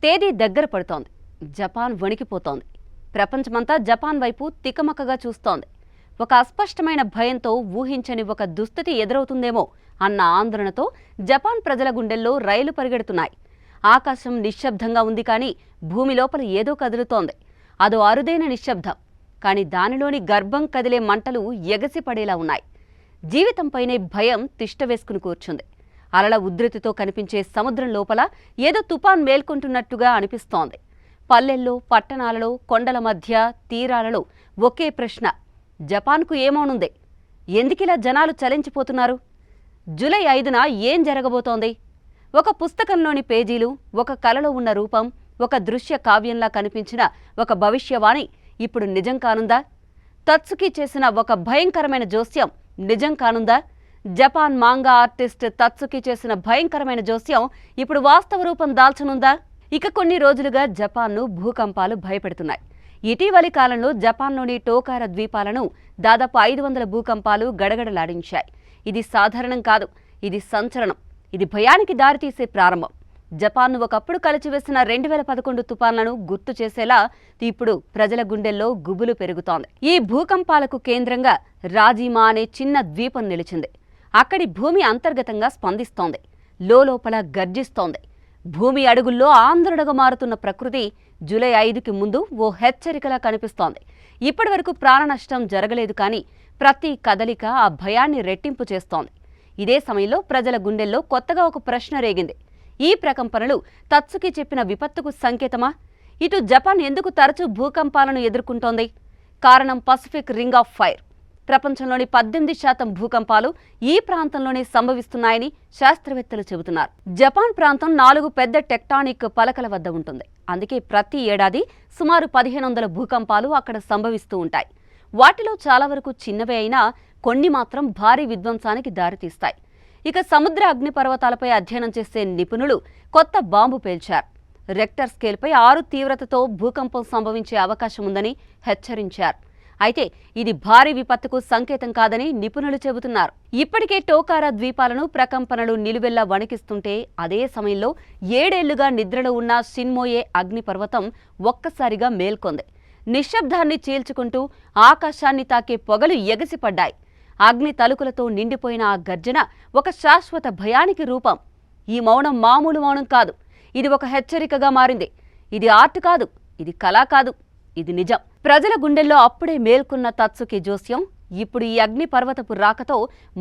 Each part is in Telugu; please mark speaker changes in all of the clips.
Speaker 1: తేదీ దగ్గర పడుతోంది. జపాన్ వణికిపోతోంది. ప్రపంచమంతా జపాన్ వైపు తికమకగా చూస్తోంది. ఒక అస్పష్టమైన భయంతో ఊహించని ఒక దుస్థితి ఎదురవుతుందేమో అన్న ఆందోళనతో జపాన్ ప్రజల గుండెల్లో రైలు పరిగెడుతున్నాయి. ఆకాశం నిశ్శబ్దంగా ఉంది, కానీ భూమి లోపల ఏదో కదులుతోంది. అదో అరుదైన నిశ్శబ్దం, కానీ దానిలోని గర్భం కదిలే మంటలు ఎగసిపడేలా ఉన్నాయి. జీవితంపైనే భయం తిష్టవేసుకుని కూర్చుంది. అలల ఉధృతితో కనిపించే సముద్రం లోపల ఏదో తుఫాన్ మేల్కొంటున్నట్టుగా అనిపిస్తోంది. పల్లెల్లో, పట్టణాలలో, కొండల మధ్య, తీరాలలో ఒకే ప్రశ్న: జపాన్కు ఏమోనుంది? ఎందుకిలా జనాలు చలించిపోతున్నారు? జూలై 5న ఏం జరగబోతోంది? ఒక పుస్తకంలోని పేజీలు, ఒక కలలో ఉన్న రూపం, ఒక దృశ్య కావ్యంలా కనిపించిన ఒక భవిష్యవాణి ఇప్పుడు నిజం కానుందా? తత్సుకి చేసిన ఒక భయంకరమైన జోస్యం నిజం కానుందా? జపాన్ మాంగా ఆర్టిస్ట్ తత్సుకి చేసిన భయంకరమైన జోస్యం ఇప్పుడు వాస్తవ రూపం దాల్చనుందా? ఇక కొన్ని రోజులుగా జపాన్ను భూకంపాలు భయపెడుతున్నాయి. ఇటీవలి కాలంలో జపాన్లోని టోకార ద్వీపాలను దాదాపు 500 భూకంపాలు గడగడలాడించాయి. ఇది సాధారణం కాదు, ఇది సంచలనం. ఇది భయానికి దారితీసే ప్రారంభం. జపాన్ను ఒకప్పుడు కలిచివేసిన 2011 తుఫాన్లను గుర్తు చేసేలా ఇప్పుడు ప్రజల గుండెల్లో గుబులు పెరుగుతోంది. ఈ భూకంపాలకు కేంద్రంగా రాజిమా అనే చిన్న ద్వీపం నిలిచింది. అక్కడి భూమి అంతర్గతంగా స్పందిస్తోంది, లోపల గర్జిస్తోంది. భూమి అడుగుల్లో ఆందోళనగా మారుతున్న ప్రకృతి జూలై 5కి ముందు ఓ హెచ్చరికలా కనిపిస్తోంది. ఇప్పటి వరకు ప్రాణ నష్టం జరగలేదు, కానీ ప్రతి కదలిక ఆ భయాన్ని రెట్టింపు చేస్తోంది. ఇదే సమయంలో ప్రజల గుండెల్లో కొత్తగా ఒక ప్రశ్న రేగింది. ఈ ప్రకంపనలు తత్సుకి చెప్పిన విపత్తుకు సంకేతమా? ఇటు జపాన్ ఎందుకు తరచూ భూకంపాలను ఎదుర్కొంటోంది? కారణం పసిఫిక్ రింగ్ ఆఫ్ ఫైర్. ప్రపంచంలోని 18% భూకంపాలు ఈ ప్రాంతంలోనే సంభవిస్తున్నాయని శాస్త్రవేత్తలు చెబుతున్నారు. జపాన్ ప్రాంతం 4 పెద్ద టెక్టానిక్ పలకల వద్ద ఉంటుంది. అందుకే ప్రతి ఏడాది సుమారు 1500 భూకంపాలు అక్కడ సంభవిస్తూ ఉంటాయి. వాటిలో చాలా వరకు చిన్నవే అయినా కొన్ని మాత్రం భారీ విధ్వంసానికి దారితీస్తాయి. ఇక సముద్ర అగ్నిపర్వతాలపై అధ్యయనం చేసే నిపుణులు కొత్త బాంబు పేల్చారు. రెక్టర్ స్కేల్పై 6 తీవ్రతతో భూకంపం సంభవించే అవకాశం ఉందని హెచ్చరించారు. అయితే ఇది భారీ విపత్తుకు సంకేతం కాదని నిపుణులు చెబుతున్నారు. ఇప్పటికే టోకారా ద్వీపాలను ప్రకంపనలు నిలువెల్లా వణికిస్తుంటే, అదే సమయంలో 7 ఏళ్లుగా నిద్రలో ఉన్న షిన్మోయే అగ్నిపర్వతం ఒక్కసారిగా మేల్కొంది. నిశ్శబ్దాన్ని చీల్చుకుంటూ ఆకాశాన్ని తాకే పొగలు ఎగసిపడ్డాయి. అగ్ని తలుకులతో నిండిపోయిన ఆ గర్జన ఒక శాశ్వత భయానికి రూపం. ఈ మౌనం మామూలు మౌనం కాదు, ఇది ఒక హెచ్చరికగా మారింది. ఇది ఆర్ట్ కాదు, ఇది కళ కాదు, ఇది నిజం. ప్రజల గుండెల్లో అప్పుడే మేల్కొన్న తత్సుకి జోస్యం ఇప్పుడు ఈ అగ్ని పర్వతపు రాకతో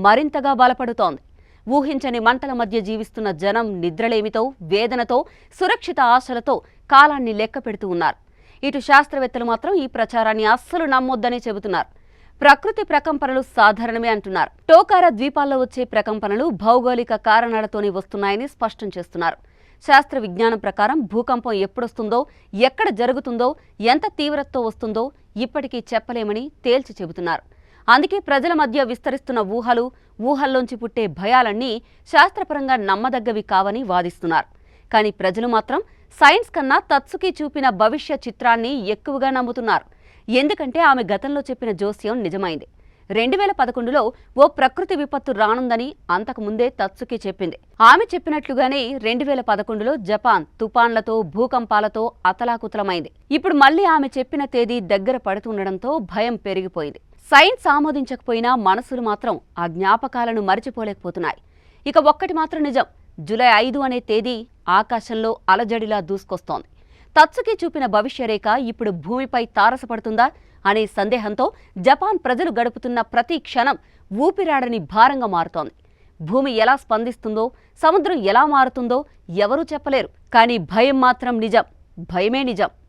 Speaker 1: మరింతగా బలపడుతోంది. ఊహించని మంటల మధ్య జీవిస్తున్న జనం నిద్రలేమితో, వేదనతో, సురక్షిత ఆశలతో కాలాన్ని లెక్క పెడుతూ ఉన్నారు. ఇటు శాస్త్రవేత్తలు మాత్రం ఈ ప్రచారాన్ని అస్సలు నమ్మొద్దని చెబుతున్నారు. ప్రకృతి ప్రకంపనలు సాధారణమే అంటున్నారు. టోకారా ద్వీపాల్లో వచ్చే ప్రకంపనలు భౌగోళిక కారణాలతోనే వస్తున్నాయని స్పష్టం చేస్తున్నారు. శాస్త్ర విజ్ఞానం ప్రకారం భూకంపం ఎప్పుడొస్తుందో, ఎక్కడ జరుగుతుందో, ఎంత తీవ్రతతో వస్తుందో ఇప్పటికీ చెప్పలేమని తేల్చి చెబుతున్నారు. అందుకే ప్రజల మధ్య విస్తరిస్తున్న ఊహల్లోంచి పుట్టే భయాలన్నీ శాస్త్రపరంగా నమ్మదగ్గవి కావని వాదిస్తున్నారు. కానీ ప్రజలు మాత్రం సైన్స్ కన్నా తత్సుకి చూపిన భవిష్య చిత్రాన్ని ఎక్కువగా నమ్ముతున్నారు. ఎందుకంటే ఆమె గతంలో చెప్పిన జోస్యం నిజమైంది. 2011లో ఓ ప్రకృతి విపత్తు రానుందని అంతకుముందే తత్సుకి చెప్పింది. ఆమె చెప్పినట్లుగానే 2011లో జపాన్ తుపాన్లతో, భూకంపాలతో అతలాకుతలమైంది. ఇప్పుడు మళ్లీ ఆమె చెప్పిన తేదీ దగ్గర పడుతుండడంతో భయం పెరిగిపోయింది. సైన్స్ ఆమోదించకపోయినా మనసులు మాత్రం ఆ జ్ఞాపకాలను మరిచిపోలేకపోతున్నాయి. ఇక ఒక్కటి మాత్రం నిజం: జూలై 5 అనే తేదీ ఆకాశంలో అలజడిలా దూసుకొస్తోంది. తత్సుకి చూపిన భవిష్యరేఖ ఇప్పుడు భూమిపై తారసపడుతుందా అనే సందేహంతో జపాన్ ప్రజలు గడుపుతున్న ప్రతి క్షణం ఊపిరాడని భారంగా మారుతోంది. భూమి ఎలా స్పందిస్తుందో, సముద్రం ఎలా మారుతుందో ఎవరూ చెప్పలేరు. కానీ భయం మాత్రం నిజం. భయమే నిజం.